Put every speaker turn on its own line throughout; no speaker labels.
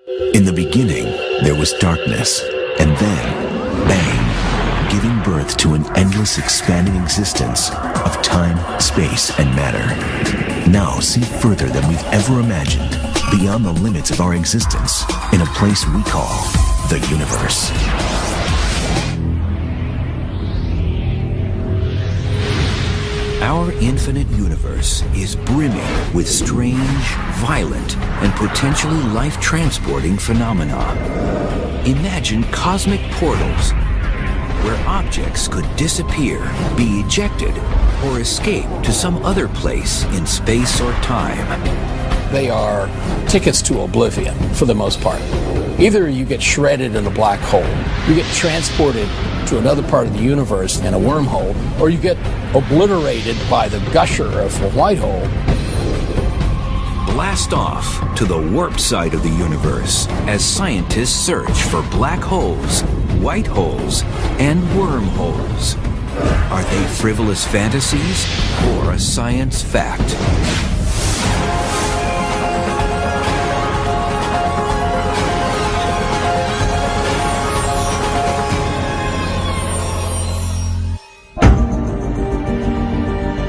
In the beginning, there was darkness, and then, bang, giving birth to an endless expanding existence of time, space, and matter. Now see further than we've ever imagined, beyond the limits of our existence, in a place we call the universe. Our infinite universe is brimming with strange, violent, and potentially life-transporting phenomena. Imagine cosmic portals where objects could disappear, be ejected, or escape to some other place in space or time.
They are tickets to oblivion, for the most part. Either you get shredded in a black hole, you get transported to another part of the universe in a wormhole, or you get obliterated by the gusher of a white hole.
Blast off to the warp side of the universe as scientists search for black holes, white holes, and wormholes. Are they frivolous fantasies or a science fact?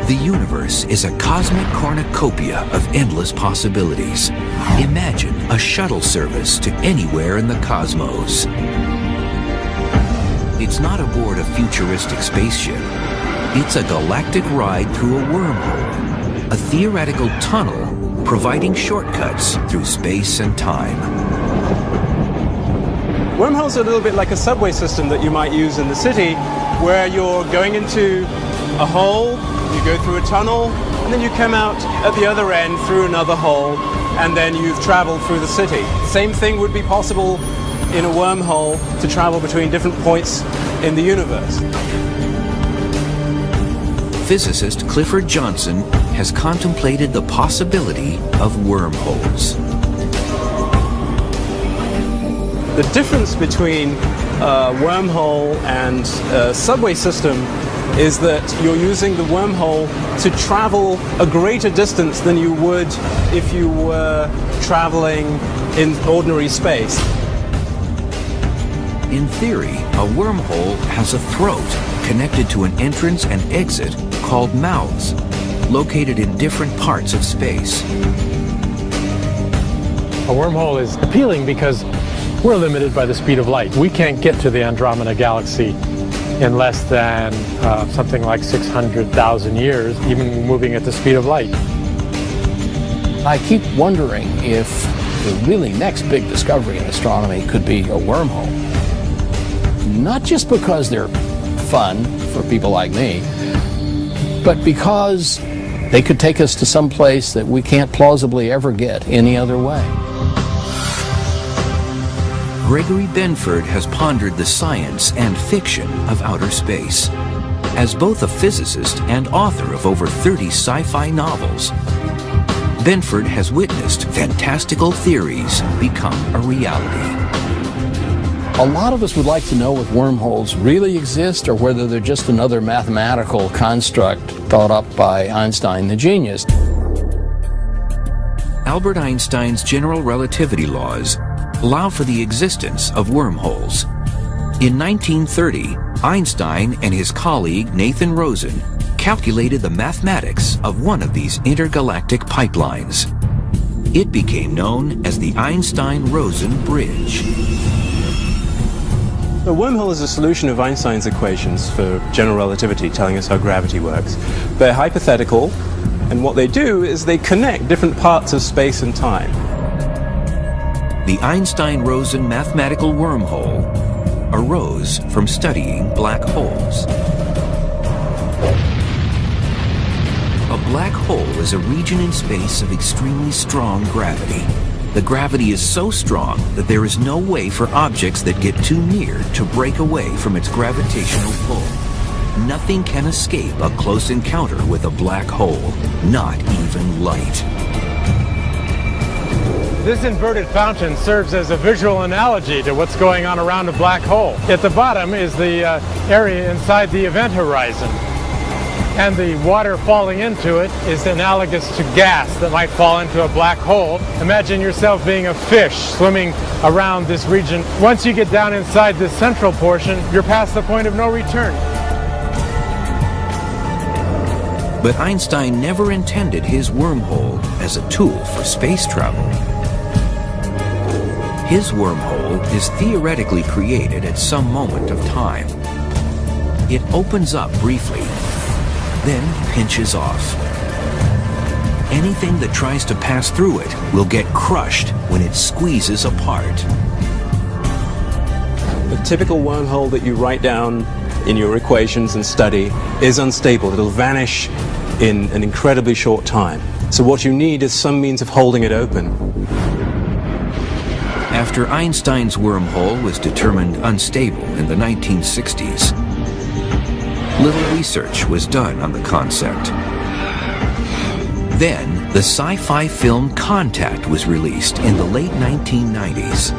The universe is a cosmic cornucopia of endless possibilities. Imagine a shuttle service to anywhere in the cosmos. It's not aboard a futuristic spaceship. It's a galactic ride through a wormhole, a theoretical tunnel providing shortcuts through space and time.
Wormholes are a little bit like a subway system that you might use in the city, where you're going into a hole, you go through a tunnel, and then you come out at the other end through another hole, and then you've traveled through the city. Same thing would be possible in a wormhole to travel between different points in the universe.
Physicist Clifford Johnson has contemplated the possibility of wormholes.
The difference between a wormhole and a subway system is that you're using the wormhole to travel a greater distance than you would if you were traveling in ordinary space.
In theory, a wormhole has a throat connected to an entrance and exit called mouths, located in different parts of space.
A wormhole is appealing because we're limited by the speed of light. We can't get to the Andromeda Galaxy in less than something like 600,000 years, even moving at the speed of light.
I keep wondering if the really next big discovery in astronomy could be a wormhole. Not just because they're fun for people like me, but because they could take us to some place that we can't plausibly ever get any other way.
Gregory Benford has pondered the science and fiction of outer space. As both a physicist and author of over 30 sci-fi novels, Benford has witnessed fantastical theories become a reality.
A lot of us would like to know if wormholes really exist or whether they're just another mathematical construct thought up by Einstein the genius.
Albert Einstein's general relativity laws allow for the existence of wormholes. In 1930, Einstein and his colleague Nathan Rosen calculated the mathematics of one of these intergalactic pipelines. It became known as the Einstein-Rosen Bridge.
A wormhole is a solution of Einstein's equations for general relativity, telling us how gravity works. They're hypothetical, and what they do is they connect different parts of space and time.
The Einstein-Rosen mathematical wormhole arose from studying black holes. A black hole is a region in space of extremely strong gravity. The gravity is so strong that there is no way for objects that get too near to break away from its gravitational pull. Nothing can escape a close encounter with a black hole, not even light.
This inverted fountain serves as a visual analogy to what's going on around a black hole. At the bottom is the area inside the event horizon. and the water falling into it is analogous to gas that might fall into a black hole. Imagine yourself being a fish swimming around this region. Once you get down inside this central portion, you're past the point of no return.
But Einstein never intended his wormhole as a tool for space travel. His wormhole is theoretically created at some moment of time. It opens up briefly, then pinches off. Anything that tries to pass through it will get crushed when it squeezes apart.
The typical wormhole that you write down in your equations and study is unstable. It'll vanish in an incredibly short time. So what you need is some means of holding it open.
After Einstein's wormhole was determined unstable in the 1960s, little research was done on the concept. Then, the sci-fi film Contact was released in the late 1990s.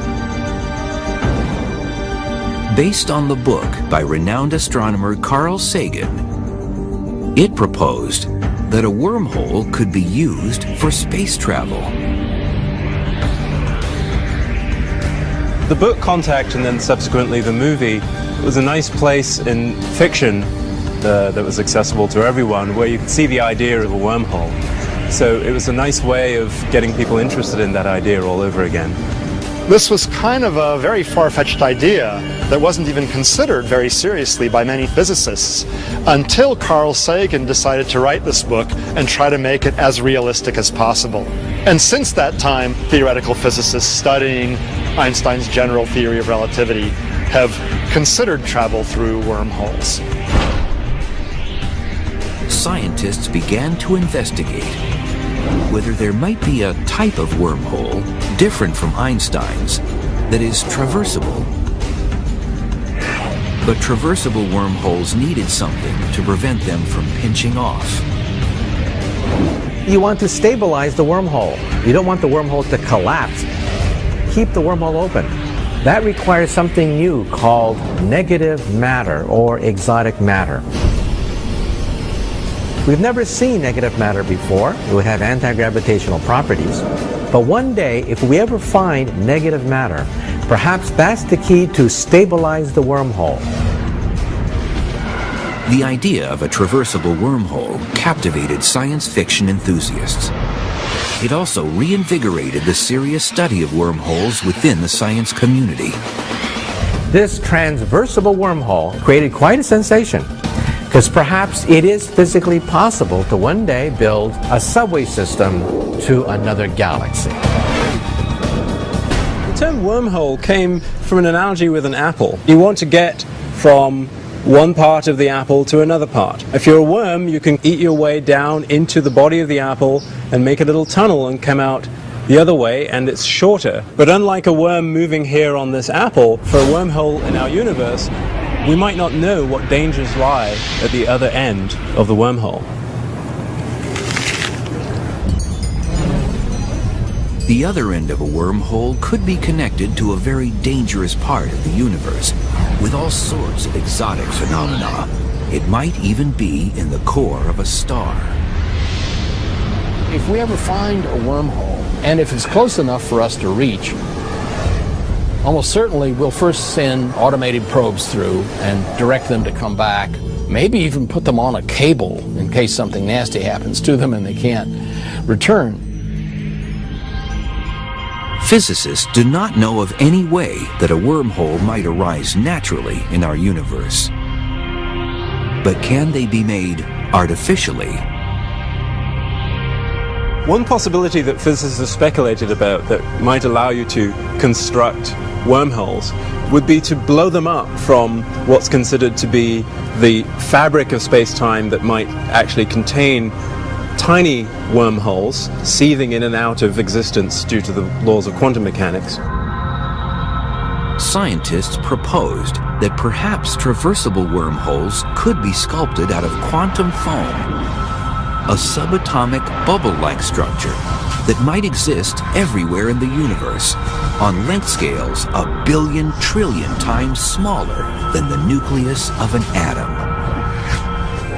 Based on the book by renowned astronomer Carl Sagan, it proposed that a wormhole could be used for space travel.
The book Contact and then subsequently the movie was a nice place in fiction that was accessible to everyone, where you could see the idea of a wormhole. So it was a nice way of getting people interested in that idea all over again.
This was kind of a very far-fetched idea that wasn't even considered very seriously by many physicists until Carl Sagan decided to write this book and try to make it as realistic as possible. And since that time, theoretical physicists studying Einstein's general theory of relativity have considered travel through wormholes.
Scientists began to investigate whether there might be a type of wormhole different from Einstein's that is traversable. But traversable wormholes needed something to prevent them from pinching off.
You want to stabilize the wormhole. You don't want the wormhole to collapse. Keep the wormhole open. That requires something new called negative matter or exotic matter. We've never seen negative matter before. It would have anti-gravitational properties. But one day, if we ever find negative matter, perhaps that's the key to stabilize the wormhole.
The idea of a traversable wormhole captivated science fiction enthusiasts. It also reinvigorated the serious study of wormholes within the science community.
This transversable wormhole created quite a sensation, because perhaps it is physically possible to one day build a subway system to another galaxy.
The term wormhole came from an analogy with an apple. You want to get from one part of the apple to another part. If you're a worm, you can eat your way down into the body of the apple and make a little tunnel and come out the other way, and it's shorter. But unlike a worm moving here on this apple, for a wormhole in our universe, we might not know what dangers lie at the other end of the wormhole.
The other end of a wormhole could be connected to a very dangerous part of the universe, with all sorts of exotic phenomena. It might even be in the core of a star.
If we ever find a wormhole, and if it's close enough for us to reach, almost certainly we'll first send automated probes through and direct them to come back, maybe even put them on a cable in case something nasty happens to them and they can't return.
Physicists do not know of any way that a wormhole might arise naturally in our universe. But can they be made artificially?
One possibility that physicists have speculated about that might allow you to construct wormholes would be to blow them up from what's considered to be the fabric of space-time that might actually contain tiny wormholes seething in and out of existence due to the laws of quantum mechanics.
Scientists proposed that perhaps traversable wormholes could be sculpted out of quantum foam, a subatomic bubble-like structure that might exist everywhere in the universe, on length scales 1 billion trillion times smaller than the nucleus of an atom.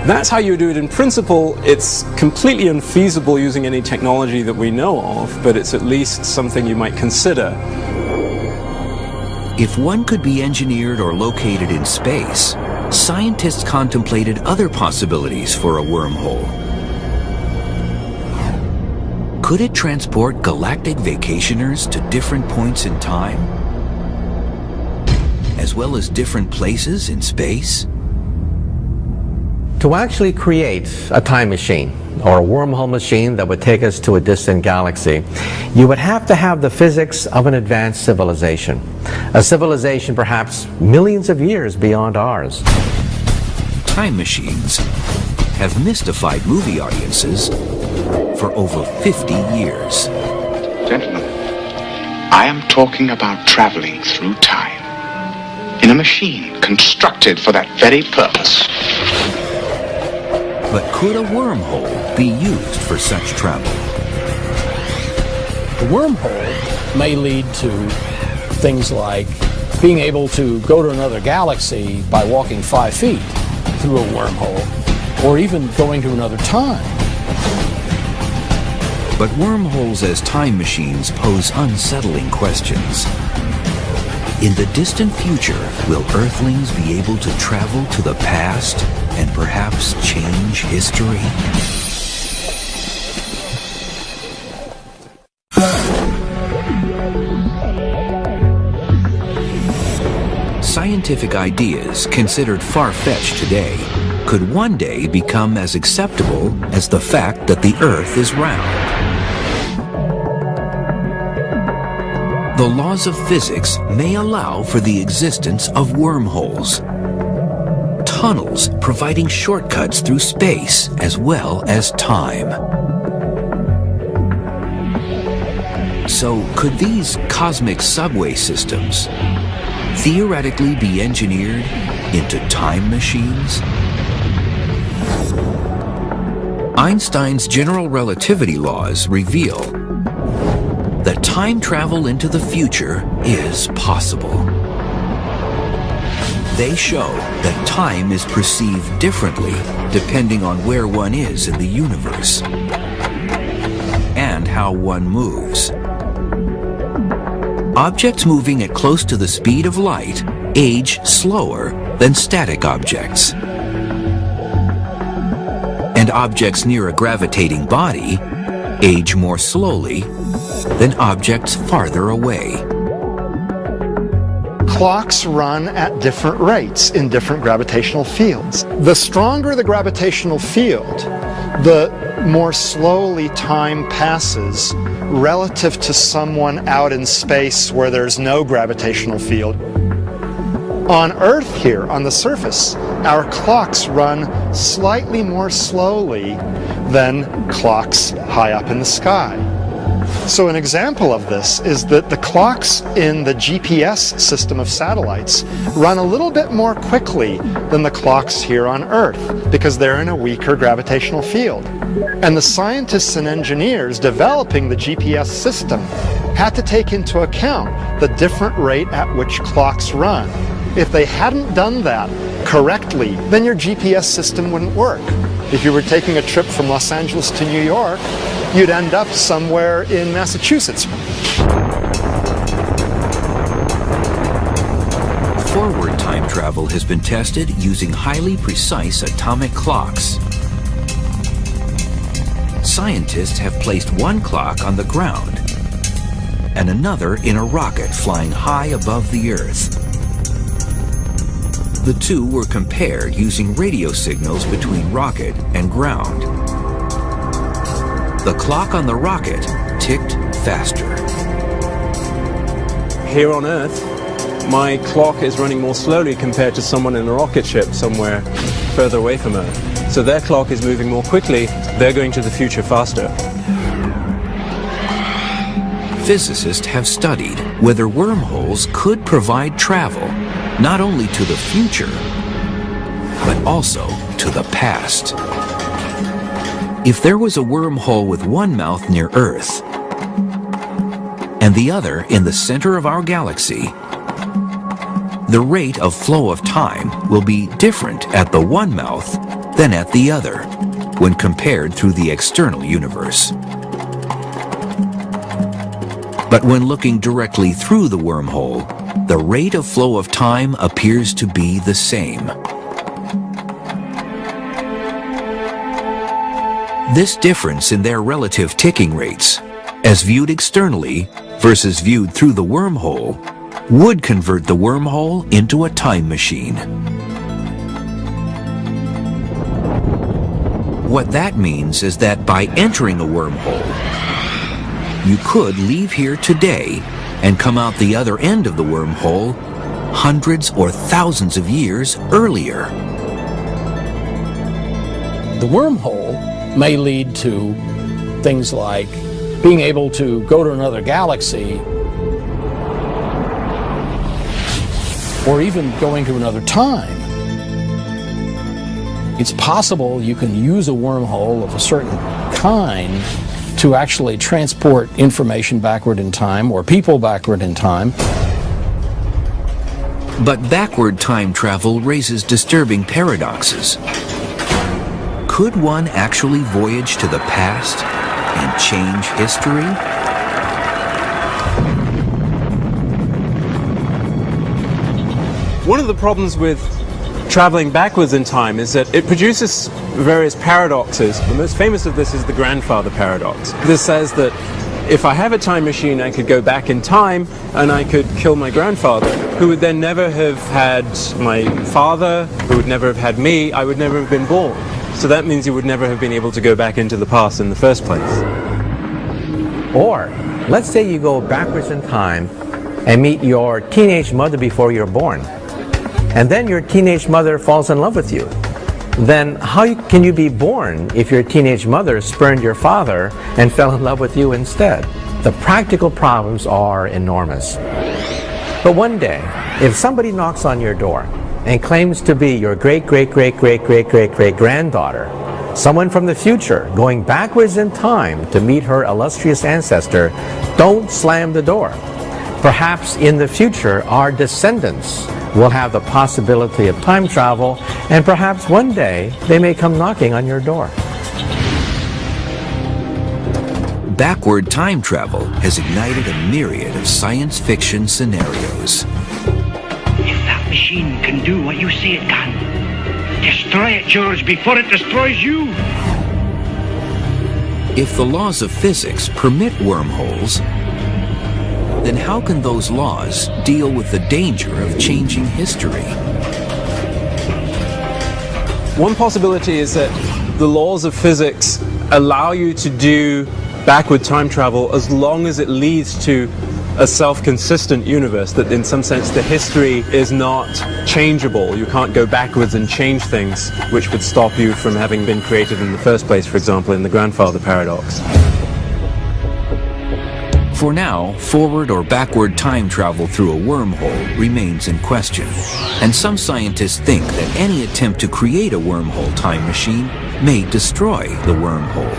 That's how you do it in principle. It's completely unfeasible using any technology that we know of, but it's at least something you might consider.
If one could be engineered or located in space, scientists contemplated other possibilities for a wormhole. Could it transport galactic vacationers to different points in time, as well as different places in space?
To actually create a time machine or a wormhole machine that would take us to a distant galaxy, you would have to have the physics of an advanced civilization. A civilization perhaps millions of years beyond ours.
Time machines have mystified movie audiences for over 50 years.
Gentlemen, I am talking about traveling through time in a machine constructed for that very purpose.
But could a wormhole be used for such travel?
The wormhole may lead to things like being able to go to another galaxy by walking 5 feet through a wormhole, or even going to another time.
But wormholes as time machines pose unsettling questions. In the distant future, will Earthlings be able to travel to the past and perhaps change history? Scientific ideas considered far-fetched today could one day become as acceptable as the fact that the Earth is round. The laws of physics may allow for the existence of wormholes, tunnels providing shortcuts through space as well as time. So, could these cosmic subway systems theoretically be engineered into time machines? Einstein's general relativity laws reveal that time travel into the future is possible. They show that time is perceived differently depending on where one is in the universe and how one moves. Objects moving at close to the speed of light age slower than static objects. And objects near a gravitating body age more slowly than objects farther away.
Clocks run at different rates in different gravitational fields. The stronger the gravitational field, the more slowly time passes relative to someone out in space where there's no gravitational field. On Earth here, on the surface, our clocks run slightly more slowly than clocks high up in the sky. So an example of this is that the clocks in the GPS system of satellites run a little bit more quickly than the clocks here on Earth because they're in a weaker gravitational field. And the scientists and engineers developing the GPS system had to take into account the different rate at which clocks run. If they hadn't done that correctly, then your GPS system wouldn't work. If you were taking a trip from Los Angeles to New York, you'd end up somewhere in Massachusetts.
Forward time travel has been tested using highly precise atomic clocks. Scientists have placed one clock on the ground and another in a rocket flying high above the Earth. The two were compared using radio signals between rocket and ground. The clock on the rocket ticked faster.
Here on Earth, my clock is running more slowly compared to someone in a rocket ship somewhere further away from Earth. So their clock is moving more quickly, they're going to the future faster.
Physicists have studied whether wormholes could provide travel not only to the future, but also to the past. If there was a wormhole with one mouth near Earth and the other in the center of our galaxy, the rate of flow of time will be different at the one mouth than at the other, when compared through the external universe. But when looking directly through the wormhole, the rate of flow of time appears to be the same. This difference in their relative ticking rates, as viewed externally versus viewed through the wormhole, would convert the wormhole into a time machine. What that means is that by entering a wormhole, you could leave here today and come out the other end of the wormhole hundreds or thousands of years earlier.
The wormhole may lead to things like being able to go to another galaxy, or even going to another time. It's possible you can use a wormhole of a certain kind to actually transport information backward in time, or people backward in time.
But backward time travel raises disturbing paradoxes. Could one actually voyage to the past and change history?
One of the problems with traveling backwards in time is that it produces various paradoxes. The most famous of this is the grandfather paradox. This says that if I have a time machine, I could go back in time and I could kill my grandfather, who would then never have had my father, who would never have had me, I would never have been born. So that means you would never have been able to go back into the past in the first place.
Or, let's say you go backwards in time and meet your teenage mother before you're born. And then your teenage mother falls in love with you. Then how can you be born if your teenage mother spurned your father and fell in love with you instead? The practical problems are enormous. But one day, if somebody knocks on your door and claims to be your great-great-great-great-great-great-great-granddaughter, someone from the future going backwards in time to meet her illustrious ancestor, don't slam the door. Perhaps in the future, our descendants will have the possibility of time travel, and perhaps one day they may come knocking on your door.
Backward time travel has ignited a myriad of science fiction scenarios.
If that machine can do what you say it can, destroy it, George, before it destroys you.
If the laws of physics permit wormholes, then how can those laws deal with the danger of changing history?
One possibility is that the laws of physics allow you to do backward time travel as long as it leads to a self-consistent universe, that in some sense the history is not changeable. You can't go backwards and change things, which would stop you from having been created in the first place, for example, in the grandfather paradox.
For now, forward or backward time travel through a wormhole remains in question, and some scientists think that any attempt to create a wormhole time machine may destroy the wormhole.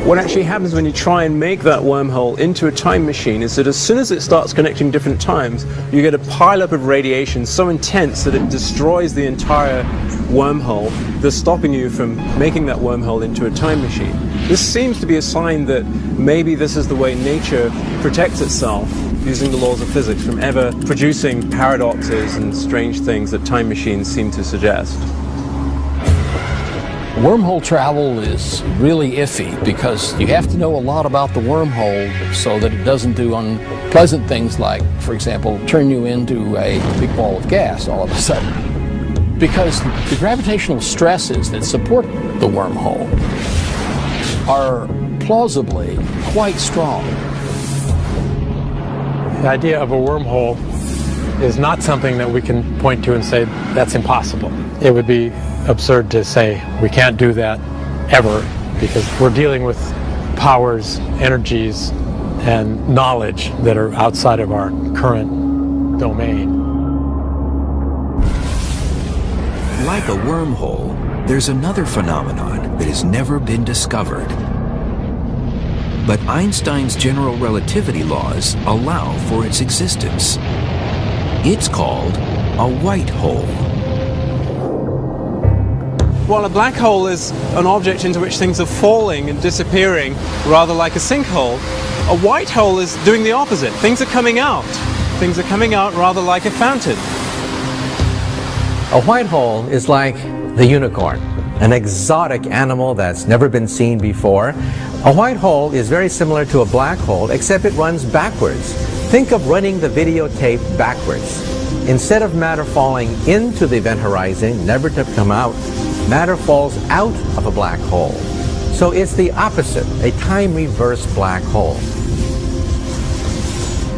What actually happens when you try and make that wormhole into a time machine is that as soon as it starts connecting different times, you get a pileup of radiation so intense that it destroys the entire wormhole, thus stopping you from making that wormhole into a time machine. This seems to be a sign that maybe this is the way nature protects itself, using the laws of physics, from ever producing paradoxes and strange things that time machines seem to suggest.
Wormhole travel is really iffy because you have to know a lot about the wormhole so that it doesn't do unpleasant things like, for example, turn you into a big ball of gas all of a sudden. Because the gravitational stresses that support the wormhole are plausibly quite strong.
The idea of a wormhole is not something that we can point to and say, that's impossible. It would be absurd to say we can't do that ever, because we're dealing with powers, energies, and knowledge that are outside of our current domain.
Like a wormhole, there's another phenomenon that has never been discovered. But Einstein's general relativity laws allow for its existence. It's called a white hole.
while a black hole is an object into which things are falling and disappearing, rather like a sinkhole, a white hole is doing the opposite. Things are coming out. Things are coming out rather like a fountain.
A white hole is like the unicorn, an exotic animal that's never been seen before. A white hole is very similar to a black hole, except it runs backwards. Think of running the videotape backwards. Instead of matter falling into the event horizon, never to come out, matter falls out of a black hole. So it's the opposite, a time-reversed black hole.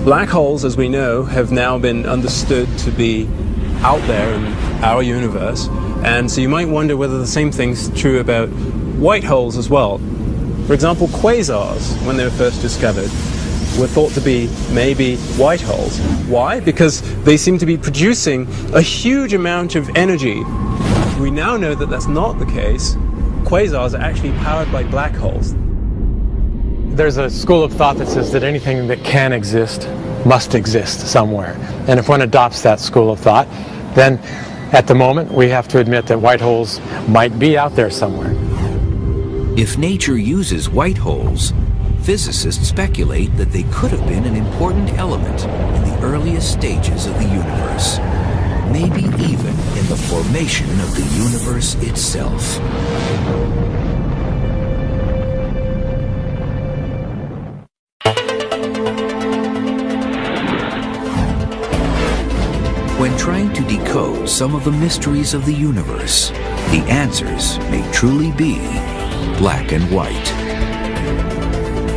Black holes, as we know, have now been understood to be out there in our universe, and so you might wonder whether the same thing's true about white holes as well. For example, quasars, when they were first discovered, were thought to be maybe white holes. Why? Because they seem to be producing a huge amount of energy. We now know that that's not the case. Quasars are actually powered by black holes.
There's a school of thought that says that anything that can exist must exist somewhere. And if one adopts that school of thought, then at the moment we have to admit that white holes might be out there somewhere.
If nature uses white holes, physicists speculate that they could have been an important element in the earliest stages of the universe, maybe even in the formation of the universe itself. When trying to decode some of the mysteries of the universe, the answers may truly be black and white.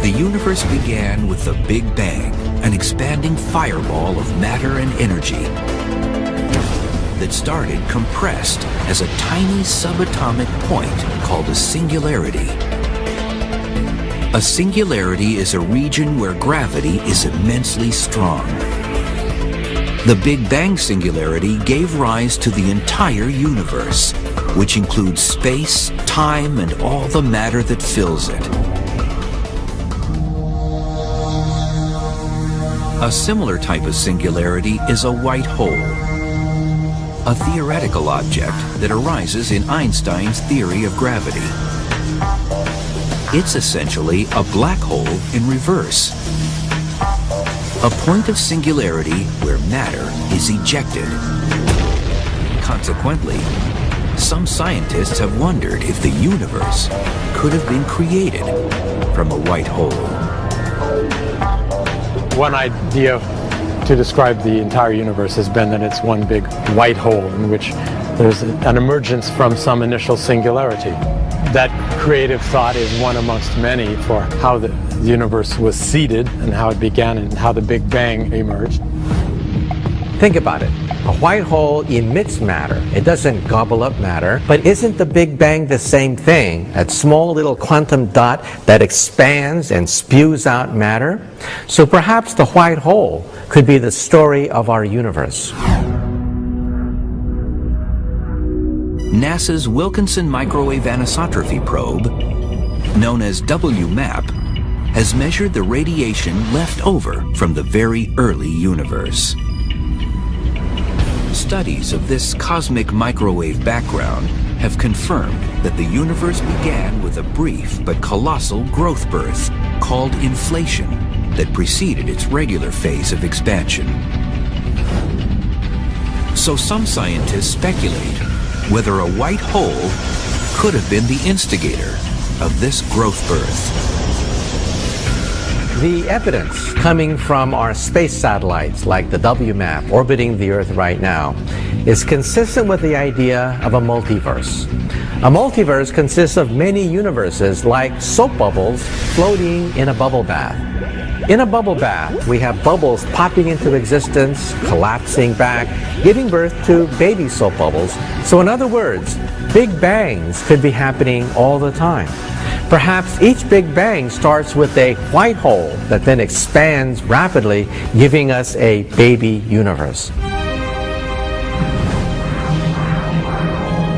The universe began with the Big Bang, an expanding fireball of matter and energy that started compressed as a tiny subatomic point called a singularity. A singularity is a region where gravity is immensely strong. The Big Bang singularity gave rise to the entire universe, which includes space, time, and all the matter that fills it. A similar type of singularity is a white hole, a theoretical object that arises in Einstein's theory of gravity. It's essentially a black hole in reverse, a point of singularity where matter is ejected. Consequently, some scientists have wondered if the universe could have been created from a white hole.
One idea to describe the entire universe has been that it's one big white hole in which there's an emergence from some initial singularity. That creative thought is one amongst many for how the universe was seeded and how it began and how the Big Bang emerged.
Think about it. A white hole emits matter. It doesn't gobble up matter. But isn't the Big Bang the same thing? That small little quantum dot that expands and spews out matter? So perhaps the white hole could be the story of our universe.
NASA's Wilkinson Microwave Anisotropy Probe, known as WMAP, has measured the radiation left over from the very early universe. Studies of this cosmic microwave background have confirmed that the universe began with a brief but colossal growth burst called inflation that preceded its regular phase of expansion. So some scientists speculate whether a white hole could have been the instigator of this growth birth.
The evidence coming from our space satellites like the WMAP orbiting the Earth right now is consistent with the idea of a multiverse. A multiverse consists of many universes like soap bubbles floating in a bubble bath. In a bubble bath, we have bubbles popping into existence, collapsing back, giving birth to baby soap bubbles. So in other words, Big Bangs could be happening all the time. Perhaps each Big Bang starts with a white hole that then expands rapidly, giving us a baby universe.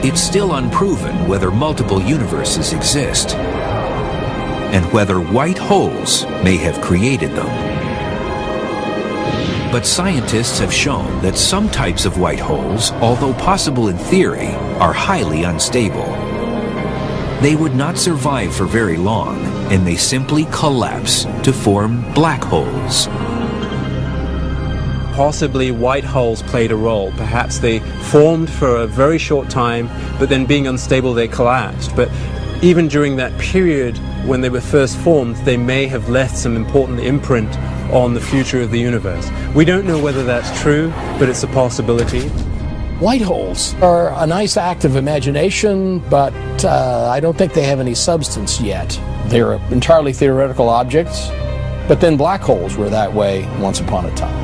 It's still unproven whether multiple universes exist, and whether white holes may have created them. But scientists have shown that some types of white holes, although possible in theory, are highly unstable. They would not survive for very long, and they simply collapse to form black holes.
Possibly white holes played a role. Perhaps they formed for a very short time, but then being unstable they collapsed. But even during that period when they were first formed, they may have left some important imprint on the future of the universe. We don't know whether that's true, but it's a possibility.
White holes are a nice act of imagination, but I don't think they have any substance yet. They're entirely theoretical objects, but then black holes were that way once upon a time.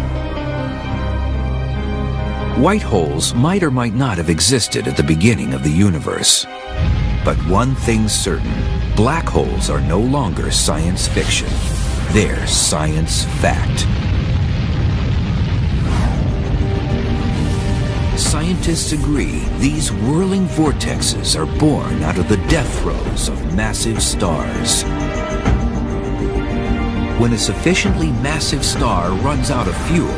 White holes might or might not have existed at the beginning of the universe. But one thing's certain, black holes are no longer science fiction. They're science fact. Scientists agree these whirling vortexes are born out of the death throes of massive stars. When a sufficiently massive star runs out of fuel,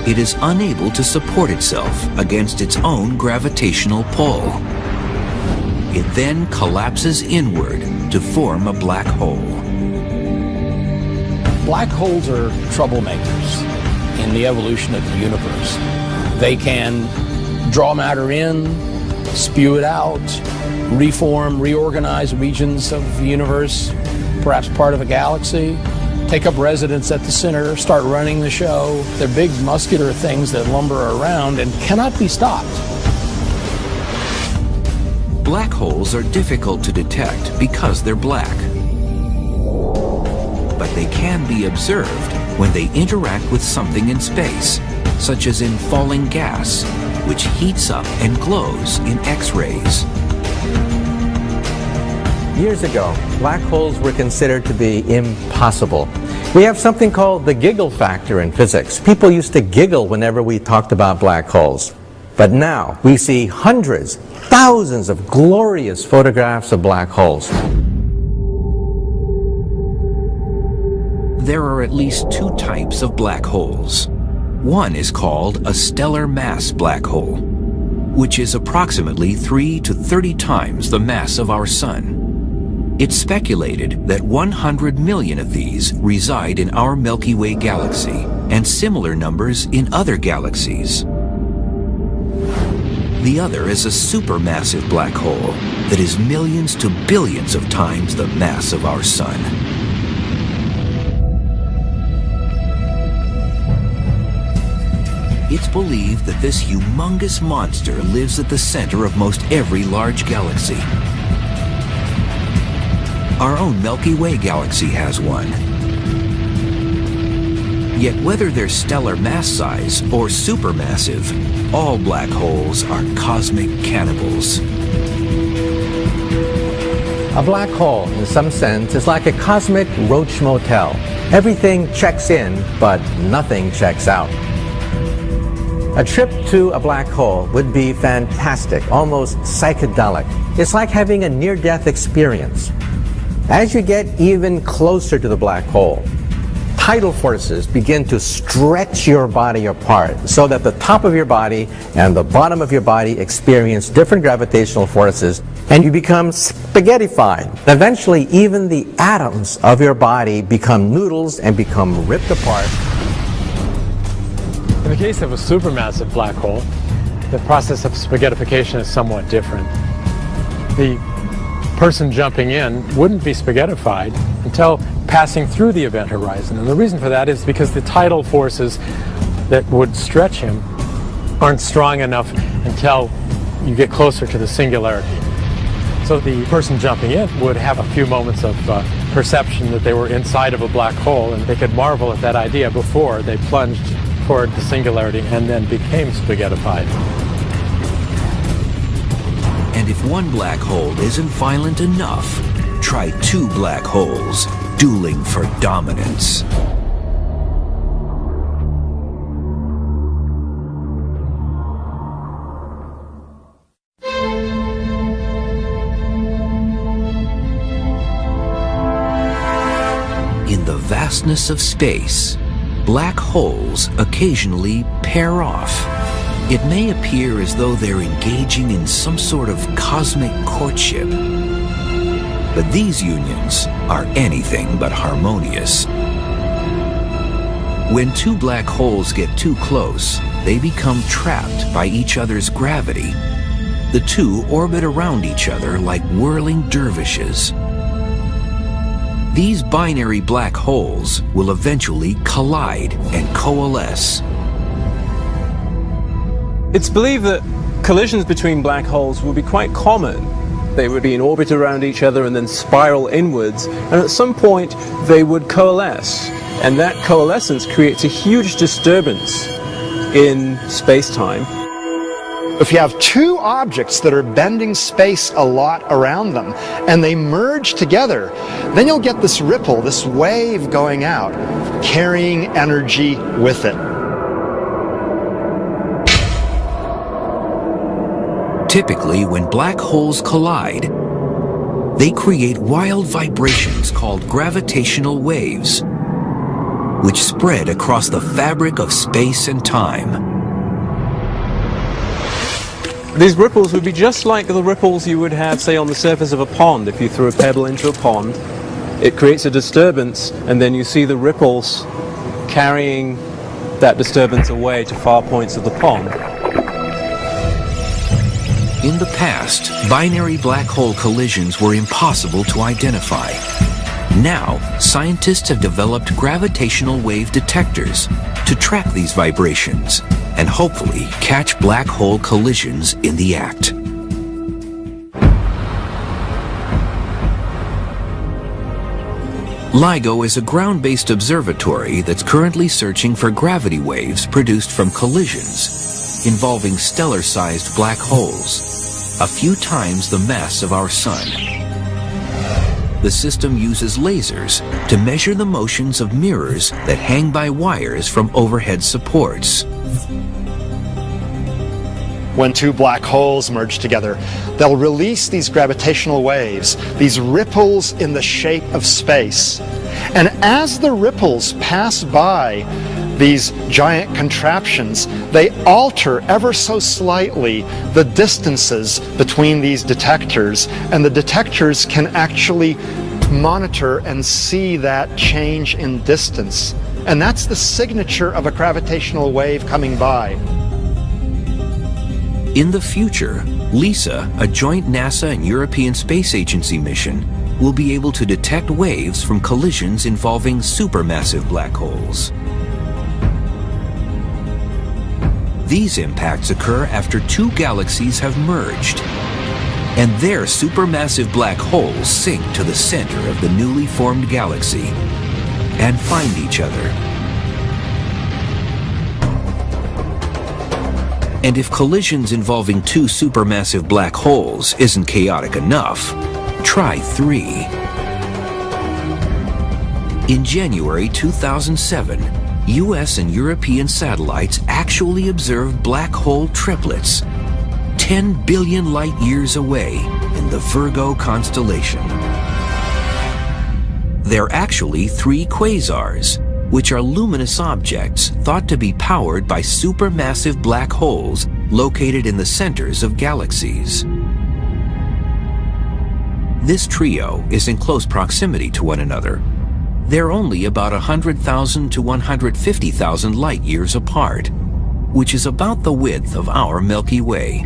it is unable to support itself against its own gravitational pull. It then collapses inward to form a black hole.
Black holes are troublemakers in the evolution of the universe. They can draw matter in, spew it out, reform, reorganize regions of the universe, perhaps part of a galaxy, take up residence at the center, start running the show. They're big muscular things that lumber around and cannot be stopped.
Black holes are difficult to detect because they're black. But they can be observed when they interact with something in space, such as in falling gas, which heats up and glows in X-rays.
Years ago, black holes were considered to be impossible. We have something called the giggle factor in physics. People used to giggle whenever we talked about black holes. But now we see hundreds, thousands of glorious photographs of black holes.
There are at least two types of black holes. One is called a stellar mass black hole, which is approximately 3 to 30 times the mass of our Sun. It's speculated that 100 million of these reside in our Milky Way galaxy, and similar numbers in other galaxies. The other is a supermassive black hole that is millions to billions of times the mass of our Sun. It's believed that this humongous monster lives at the center of most every large galaxy. Our own Milky Way galaxy has one. Yet whether they're stellar mass size or supermassive, all black holes are cosmic cannibals.
A black hole, in some sense, is like a cosmic roach motel. Everything checks in, but nothing checks out. A trip to a black hole would be fantastic, almost psychedelic. It's like having a near-death experience. As you get even closer to the black hole, tidal forces begin to stretch your body apart so that the top of your body and the bottom of your body experience different gravitational forces, and you become spaghettified. Eventually, even the atoms of your body become noodles and become ripped apart.
In the case of a supermassive black hole, the process of spaghettification is somewhat different. The person jumping in wouldn't be spaghettified until passing through the event horizon. And the reason for that is because the tidal forces that would stretch him aren't strong enough until you get closer to the singularity. So the person jumping in would have a few moments of perception that they were inside of a black hole, and they could marvel at that idea before they plunged toward the singularity and then became spaghettified.
And if one black hole isn't violent enough, try two black holes dueling for dominance. In the vastness of space, black holes occasionally pair off. It may appear as though they're engaging in some sort of cosmic courtship. But these unions are anything but harmonious. When two black holes get too close, they become trapped by each other's gravity. The two orbit around each other like whirling dervishes. These binary black holes will eventually collide and coalesce.
It's believed that collisions between black holes will be quite common. They would be in orbit around each other and then spiral inwards, and at some point they would coalesce. And that coalescence creates a huge disturbance in space-time.
If you have two objects that are bending space a lot around them, and they merge together, then you'll get this ripple, this wave going out, carrying energy with it.
Typically, when black holes collide, they create wild vibrations called gravitational waves, which spread across the fabric of space and time.
These ripples would be just like the ripples you would have, say, on the surface of a pond. If you threw a pebble into a pond, it creates a disturbance, and then you see the ripples carrying that disturbance away to far points of the pond.
In the past, binary black hole collisions were impossible to identify. Now, scientists have developed gravitational wave detectors to track these vibrations and hopefully catch black hole collisions in the act. LIGO is a ground-based observatory that's currently searching for gravity waves produced from collisions involving stellar-sized black holes, a few times the mass of our Sun. The system uses lasers to measure the motions of mirrors that hang by wires from overhead supports.
When two black holes merge together, they'll release these gravitational waves, these ripples in the shape of space. And as the ripples pass by these giant contraptions, they alter ever so slightly the distances between these detectors, and the detectors can actually monitor and see that change in distance. And that's the signature of a gravitational wave coming by.
In the future, LISA, a joint NASA and European Space Agency mission, will be able to detect waves from collisions involving supermassive black holes. These impacts occur after two galaxies have merged, and their supermassive black holes sink to the center of the newly formed galaxy and find each other. And if collisions involving two supermassive black holes isn't chaotic enough, try three. In January 2007, US and European satellites actually observed black hole triplets 10 billion light years away in the Virgo constellation. They're actually three quasars, which are luminous objects thought to be powered by supermassive black holes located in the centers of galaxies. This trio is in close proximity to one another. They're only about 100,000 to 150,000 light years apart, which is about the width of our Milky Way.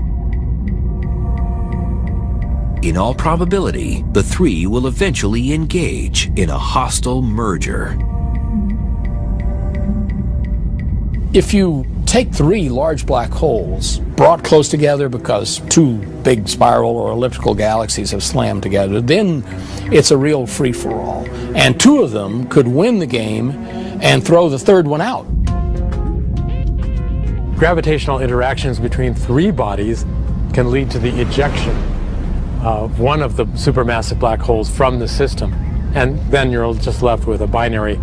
In all probability, the three will eventually engage in a hostile merger.
If you take three large black holes brought close together because two big spiral or elliptical galaxies have slammed together, then it's a real free-for-all. And two of them could win the game and throw the third one out.
Gravitational interactions between three bodies can lead to the ejection of one of the supermassive black holes from the system. And then you're just left with a binary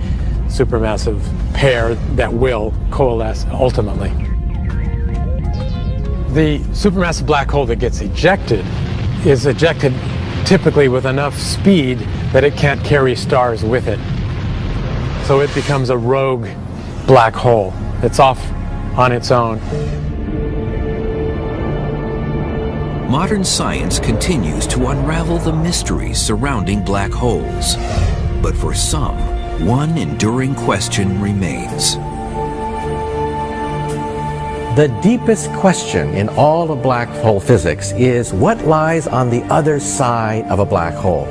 supermassive pair that will coalesce ultimately. The supermassive black hole that gets ejected is ejected typically with enough speed that it can't carry stars with it. So it becomes a rogue black hole. It's off on its own.
Modern science continues to unravel the mysteries surrounding black holes. But for some, one enduring question remains.
The deepest question in all of black hole physics is what lies on the other side of a black hole?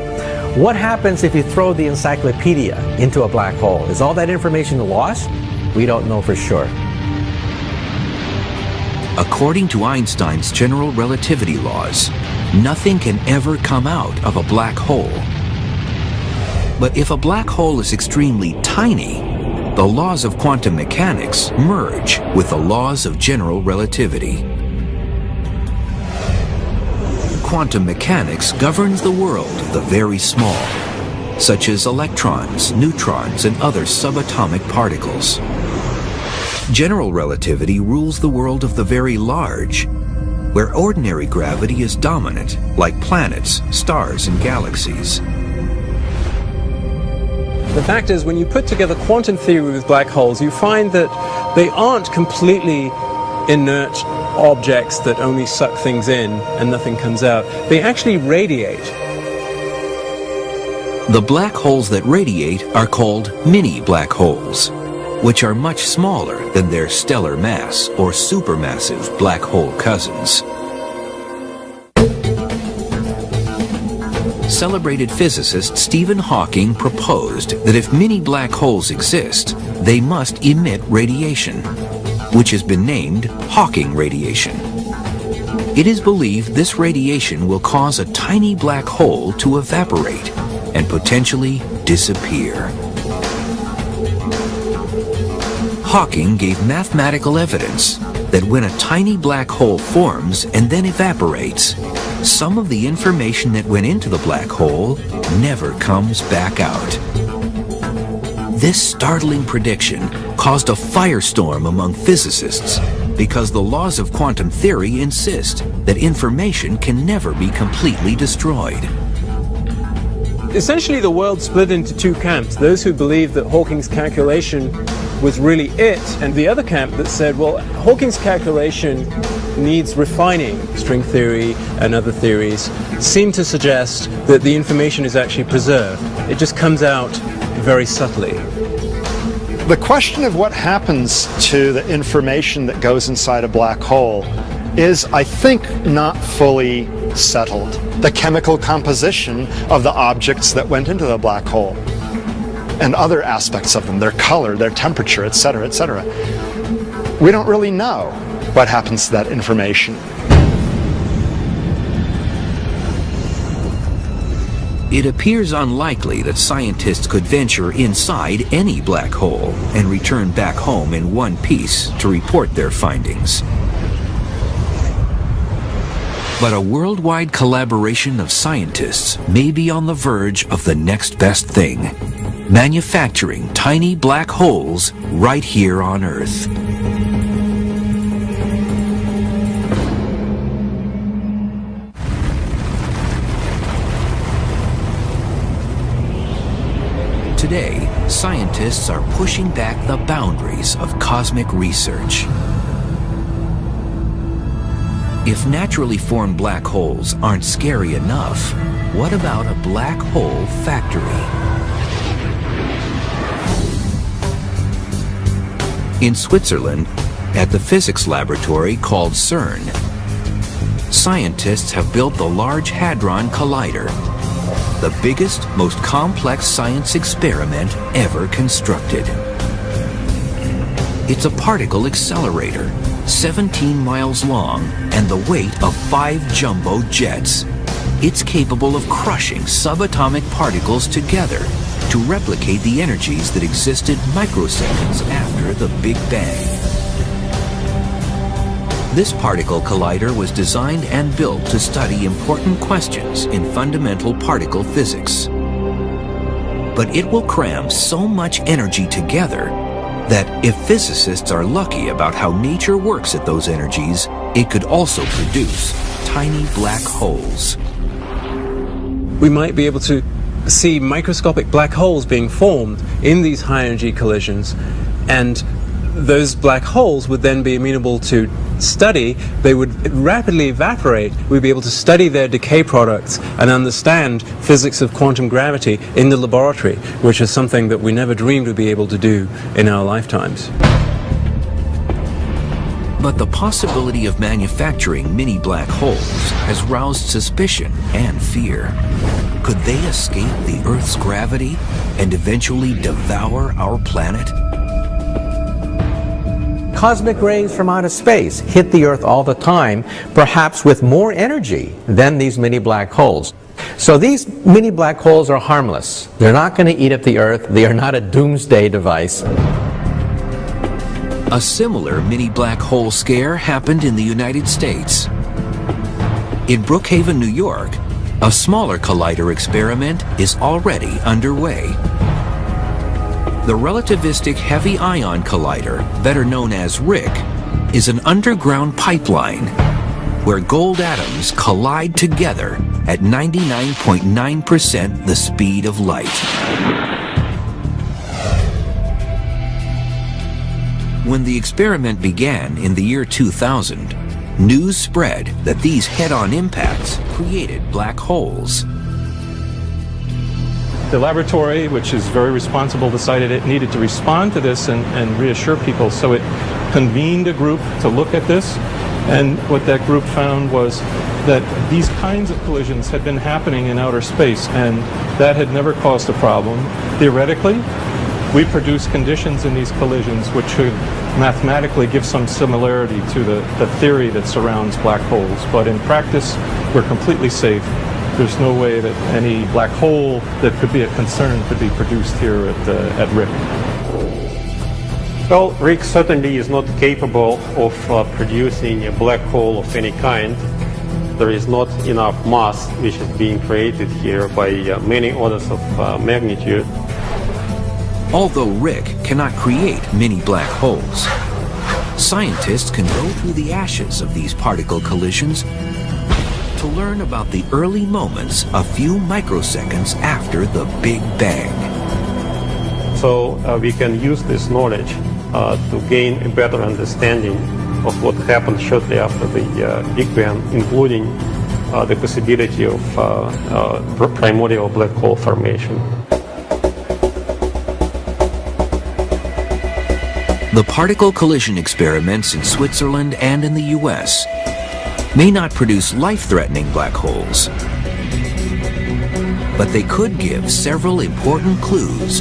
What happens if you throw the encyclopedia into a black hole? Is all that information lost? We don't know for sure.
According to Einstein's general relativity laws, nothing can ever come out of a black hole. But if a black hole is extremely tiny, the laws of quantum mechanics merge with the laws of general relativity. Quantum mechanics governs the world of the very small, such as electrons, neutrons, and other subatomic particles. General relativity rules the world of the very large, where ordinary gravity is dominant, like planets, stars, and galaxies.
The fact is, when you put together quantum theory with black holes, you find that they aren't completely inert objects that only suck things in and nothing comes out. They actually radiate.
The black holes that radiate are called mini black holes, which are much smaller than their stellar mass or supermassive black hole cousins. Celebrated physicist Stephen Hawking proposed that if mini black holes exist, they must emit radiation, which has been named Hawking radiation. It is believed this radiation will cause a tiny black hole to evaporate and potentially disappear. Hawking gave mathematical evidence that when a tiny black hole forms and then evaporates, some of the information that went into the black hole never comes back out. This startling prediction caused a firestorm among physicists because the laws of quantum theory insist that information can never be completely destroyed.
Essentially, the world split into two camps. Those who believed that Hawking's calculation was really it, and the other camp that said, well, Hawking's calculation needs refining. String theory and other theories seem to suggest that the information is actually preserved. It just comes out very subtly.
The question of what happens to the information that goes inside a black hole is, I think, not fully settled. The chemical composition of the objects that went into the black hole and other aspects of them, their color, their temperature, etc., etc. We don't really know what happens to that information.
It appears unlikely that scientists could venture inside any black hole and return back home in one piece to report their findings. But a worldwide collaboration of scientists may be on the verge of the next best thing: manufacturing tiny black holes right here on Earth. Today, scientists are pushing back the boundaries of cosmic research. If naturally formed black holes aren't scary enough, what about a black hole factory? In Switzerland, at the physics laboratory called CERN, scientists have built the Large Hadron Collider, the biggest, most complex science experiment ever constructed. It's a particle accelerator, 17 miles long and the weight of 5 jumbo jets. It's capable of crushing subatomic particles together to replicate the energies that existed microseconds after the Big Bang. This particle collider was designed and built to study important questions in fundamental particle physics. But it will cram so much energy together that if physicists are lucky about how nature works at those energies, it could also produce tiny black holes.
We might be able to see microscopic black holes being formed in these high-energy collisions, and those black holes would then be amenable to study. They would rapidly evaporate. We'd be able to study their decay products and understand physics of quantum gravity in the laboratory, which is something that we never dreamed we'd be able to do in our lifetimes.
But the possibility of manufacturing mini black holes has roused suspicion and fear. Could they escape the Earth's gravity and eventually devour our planet?
Cosmic rays from outer space hit the Earth all the time, perhaps with more energy than these mini black holes. So these mini black holes are harmless. They're not going to eat up the Earth. They are not a doomsday device.
A similar mini black hole scare happened in the United States. In Brookhaven, New York, a smaller collider experiment is already underway. The relativistic heavy ion collider, better known as RIC, is an underground pipeline where gold atoms collide together at 99.9% the speed of light. When the experiment began in the year 2000, news spread that these head-on impacts created black holes.
The laboratory, which is very responsible, decided it needed to respond to this and reassure people, so it convened a group to look at this. And what that group found was that these kinds of collisions had been happening in outer space, and that had never caused a problem. Theoretically, we produce conditions in these collisions which should mathematically give some similarity to the theory that surrounds black holes. But in practice, we're completely safe. There's no way that any black hole that could be a concern could be produced here at RIC.
Well, RIC certainly is not capable of producing a black hole of any kind. There is not enough mass which is being created here by many orders of magnitude.
Although RIC cannot create mini black holes, scientists can go through the ashes of these particle collisions to learn about the early moments a few microseconds after the Big Bang.
So we can use this knowledge to gain a better understanding of what happened shortly after the Big Bang, including the possibility of primordial black hole formation.
The particle collision experiments in Switzerland and in the US may not produce life-threatening black holes, but they could give several important clues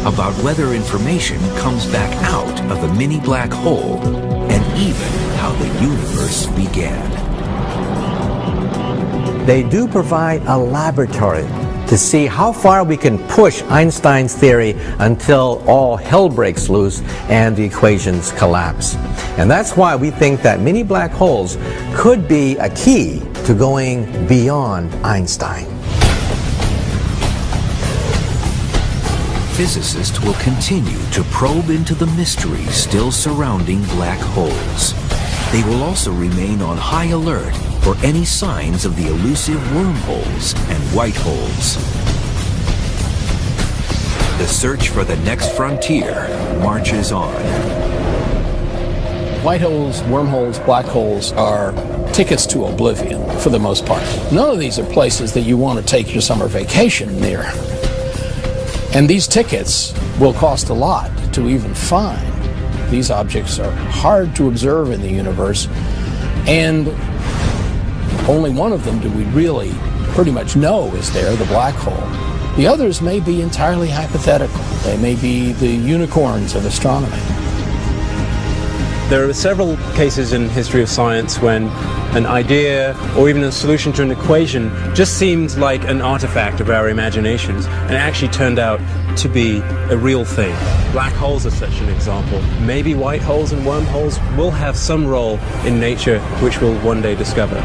about whether information comes back out of a mini black hole and even how the universe began.
They do provide a laboratory to see how far we can push Einstein's theory until all hell breaks loose and the equations collapse. And that's why we think that mini black holes could be a key to going beyond Einstein.
Physicists will continue to probe into the mysteries still surrounding black holes. They will also remain on high alert for any signs of the elusive wormholes and white holes. The search for the next frontier marches on.
White holes, wormholes, black holes are tickets to oblivion for the most part. None of these are places that you want to take your summer vacation near. And these tickets will cost a lot to even find. These objects are hard to observe in the universe, and only one of them do we really pretty much know is there, the black hole. The others may be entirely hypothetical. They may be the unicorns of astronomy.
There are several cases in history of science when an idea or even a solution to an equation just seemed like an artifact of our imaginations and it actually turned out to be a real thing. Black holes are such an example. Maybe white holes and wormholes will have some role in nature which we'll one day discover.